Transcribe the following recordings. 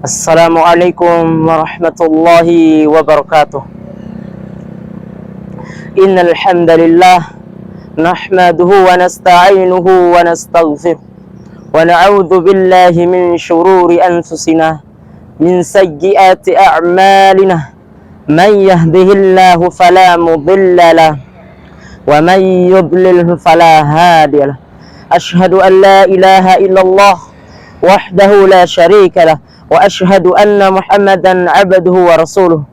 Assalamualaikum warahmatullahi wabarakatuh. Innal hamdalillah nahmaduhu wa nasta'inuhu wa nastaghfiruh wa na'udzu billahi min shururi anfusina min sayyiati a'malina man yahdihillahu fala mudilla lahu wa man yudlilhu fala hadiya lahu. Asyhadu an la ilaha illallah wahdahu la syarika lahu wa asyhadu anna Muhammadan abduhu wa rasuluh.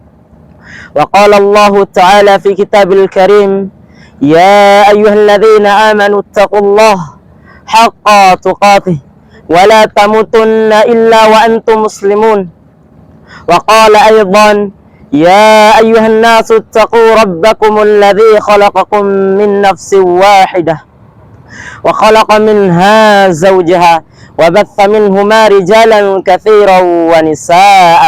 Wa qala Allah ta'ala fi kitabil karim, ya ayyuhalladzina amanu taqullaha haqqa tuqatih wa la tamutunna illa wa antum muslimun. Wa qala aydan, ya ayyuhan nasu taqu rabbakumul ladzi khalaqakum min nafsin wahidah wa khalaqa minha zawjaha وبث منهما رجالا كثيرا ونساء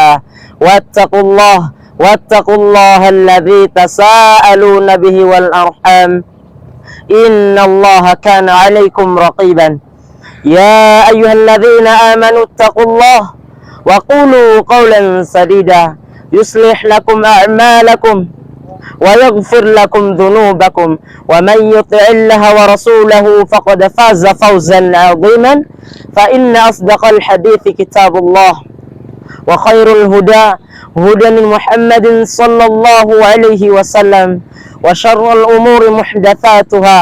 واتقوا الله الذي تساءلون به والأرحام إن الله كان عليكم رقيبا يا أيها الذين آمنوا اتقوا الله وقولوا قولا سديدا يصلح لكم أعمالكم ويغفر لكم ذنوبكم ومن يطع الله ورسوله فقد فاز فوزا عظيما فإن أصدق الحديث كتاب الله وخير الهدى هدى محمد صلى الله عليه وسلم وشر الأمور محدثاتها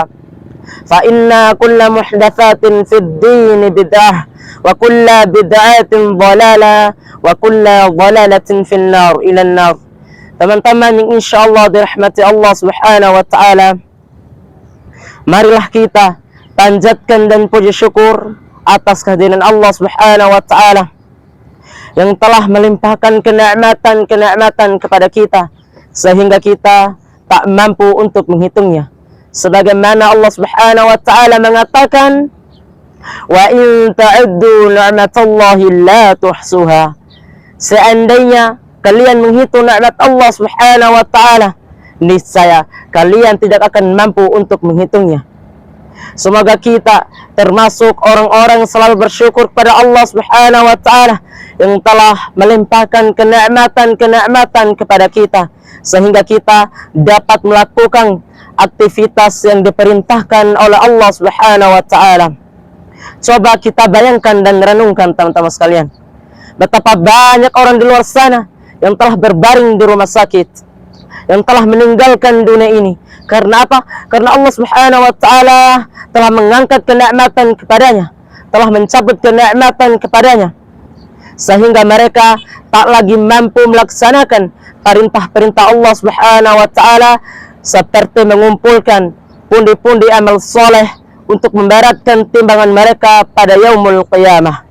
فإن كل محدثات في الدين بدعة وكل بدعة ضلالة وكل ضلالة في النار إلى النار. Teman-teman yang insyaallah dirahmati Allah subhanahu wa ta'ala, marilah kita panjatkan dan puji syukur atas kehadiran Allah subhanahu wa ta'ala yang telah melimpahkan kenikmatan kepada kita sehingga kita tak mampu untuk menghitungnya. Sebagaimana Allah subhanahu wa ta'ala mengatakan, wa in ta'uddu ni'matallahi la tuhsuha. Seandainya kalian menghitung nikmat Allah subhanahu wa ta'ala, niscaya kalian tidak akan mampu untuk menghitungnya. Semoga kita termasuk orang-orang selalu bersyukur kepada Allah subhanahu wa ta'ala yang telah melimpahkan kenikmatan kepada kita sehingga kita dapat melakukan aktivitas yang diperintahkan oleh Allah subhanahu wa ta'ala. Coba kita bayangkan dan renungkan teman-teman sekalian, betapa banyak orang di luar sana yang telah berbaring di rumah sakit, yang telah meninggalkan dunia ini. Karena apa? Karena Allah subhanahu wa ta'ala telah mengangkat kenikmatan kepadanya, telah mencabut kenikmatan kepadanya, sehingga mereka tak lagi mampu melaksanakan perintah-perintah Allah subhanahu wa ta'ala seperti mengumpulkan pundi-pundi amal soleh untuk memberatkan timbangan mereka pada yaumul qiyamah.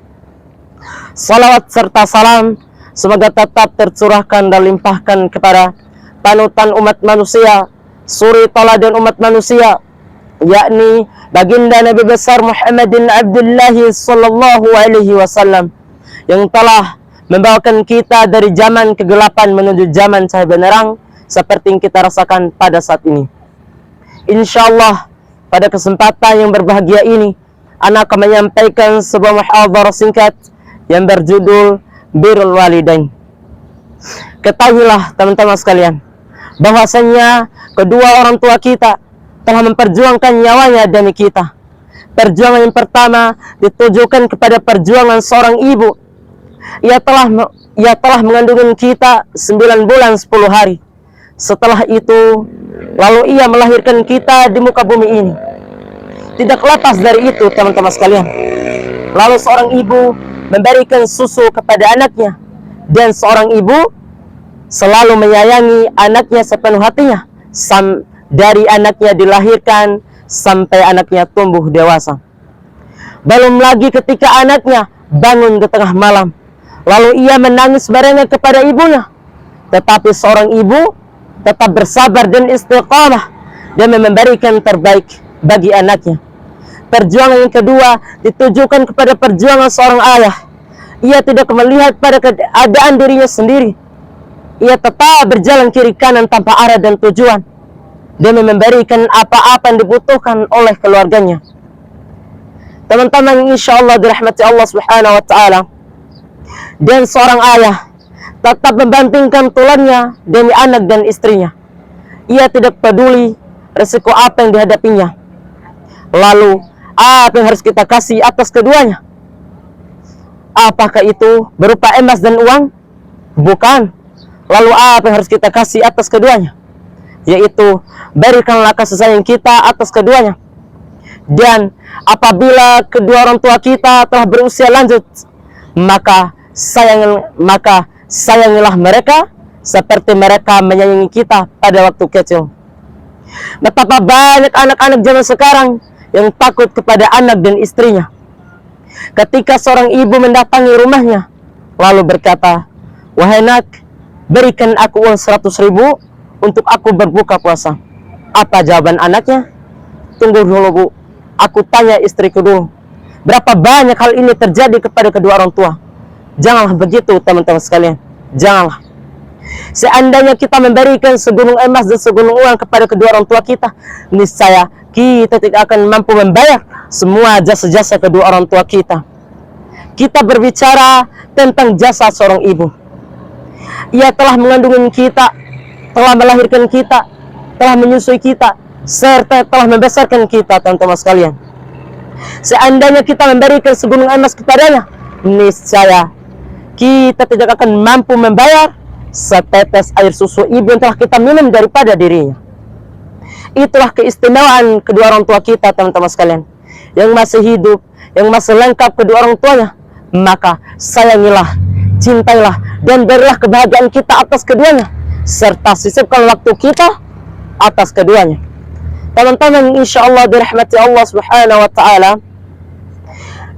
Salawat serta salam semoga tetap tercurahkan dan limpahkan kepada panutan umat manusia, suri teladan umat manusia, yakni baginda Nabi besar Muhammadin Abdullah sallallahu alaihi wasallam yang telah membawakan kita dari zaman kegelapan menuju zaman cahaya benderang seperti yang kita rasakan pada saat ini. Insyaallah pada kesempatan yang berbahagia ini anak akan menyampaikan sebuah muhadharah singkat yang berjudul Birrul Walidain. Ketahuilah teman-teman sekalian, bahwasanya kedua orang tua kita telah memperjuangkan nyawanya demi kita. Perjuangan yang pertama ditujukan kepada perjuangan seorang ibu. Ia telah mengandung kita 9 bulan 10 hari. Setelah itu, lalu ia melahirkan kita di muka bumi ini. Tidak lepas dari itu teman-teman sekalian, lalu seorang ibu memberikan susu kepada anaknya, dan seorang ibu selalu menyayangi anaknya sepenuh hatinya dari anaknya dilahirkan sampai anaknya tumbuh dewasa. Belum lagi ketika anaknya bangun di tengah malam, lalu ia menangis barengnya kepada ibunya. Tetapi seorang ibu tetap bersabar dan istiqamah dan memberikan terbaik bagi anaknya. Perjuangan yang kedua ditujukan kepada perjuangan seorang ayah. Ia tidak melihat pada keadaan dirinya sendiri. Ia tetap berjalan kiri kanan tanpa arah dan tujuan, demi memberikan apa-apa yang dibutuhkan oleh keluarganya. Teman-teman, insya Allah dirahmati Allah Subhanahu wa Ta'ala, Dan seorang ayah tetap membandingkan tulannya demi anak dan istrinya. Ia tidak peduli resiko apa yang dihadapinya. Lalu, apa yang harus kita kasih atas keduanya? Apakah itu berupa emas dan uang? Bukan. Lalu apa yang harus kita kasih atas keduanya? Yaitu, berikanlah kasih sayang kita atas keduanya. Dan apabila kedua orang tua kita telah berusia lanjut, maka sayangilah mereka seperti mereka menyayangi kita pada waktu kecil. Betapa banyak anak-anak zaman sekarang yang takut kepada anak dan istrinya. Ketika seorang ibu mendatangi rumahnya, lalu berkata, "Wahai nak, berikan aku uang 100.000 untuk aku berbuka puasa." Apa jawaban anaknya? "Tunggu dulu bu, aku tanya istriku dulu." Berapa banyak hal ini terjadi kepada kedua orang tua. Janganlah begitu teman-teman sekalian. Janganlah. Seandainya kita memberikan segunung emas dan segunung uang kepada kedua orang tua kita, niscaya kita tidak akan mampu membayar semua jasa-jasa kedua orang tua kita. Kita berbicara tentang jasa seorang ibu. Ia telah mengandung kita, telah melahirkan kita, telah menyusui kita, serta telah membesarkan kita, teman-teman sekalian. Seandainya kita memberikan segunung emas kepadanya, niscaya kita tidak akan mampu membayar setetes air susu ibu yang telah kita minum daripada dirinya. Itulah keistimewaan kedua orang tua kita, teman-teman sekalian. Yang masih hidup, yang masih lengkap kedua orang tuanya, maka sayangilah, cintailah, dan berilah kebahagiaan kita atas keduanya, serta sisipkan waktu kita atas keduanya. Teman-teman, insya Allah dirahmati Allah subhanahu wa ta'ala.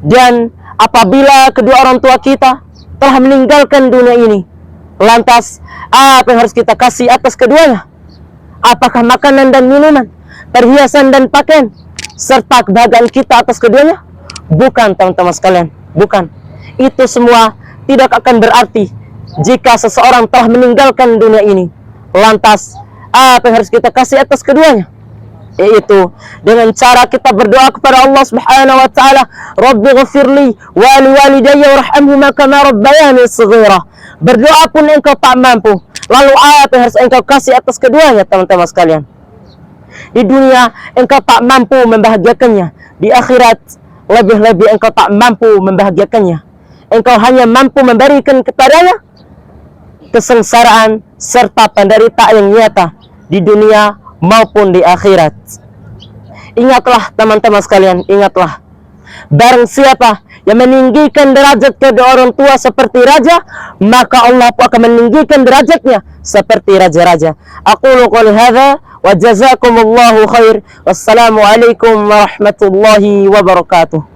Dan apabila kedua orang tua kita telah meninggalkan dunia ini, lantas apa yang harus kita kasih atas keduanya? Apakah makanan dan minuman, perhiasan dan pakaian, serta kebahagiaan kita atas keduanya? Bukan, teman-teman sekalian, bukan. Itu semua tidak akan berarti jika seseorang telah meninggalkan dunia ini. Lantas apa yang harus kita kasih atas keduanya? Yaitu dengan cara kita berdoa kepada Allah subhanahu wa ta'ala, "Rabbi ghafirli wa liwalidayya warhamhuma kama rabbayani shaghira." Berdoa pun engkau tak mampu, lalu apa yang harus engkau kasih atas keduanya, teman-teman sekalian? Di dunia engkau tak mampu membahagiakannya, di akhirat lebih-lebih engkau tak mampu membahagiakannya. Engkau hanya mampu memberikan kepadanya kesengsaraan serta penderitaan yang nyata di dunia maupun di akhirat. Ingatlah teman-teman sekalian, ingatlah, barang siapa yang meninggikan derajat kedua orang tua seperti raja, maka Allah akan meninggikan derajatnya seperti raja-raja. Aqulu qouli hadza wa jazakumullahu khair. Wassalamu alaikum warahmatullahi wabarakatuh.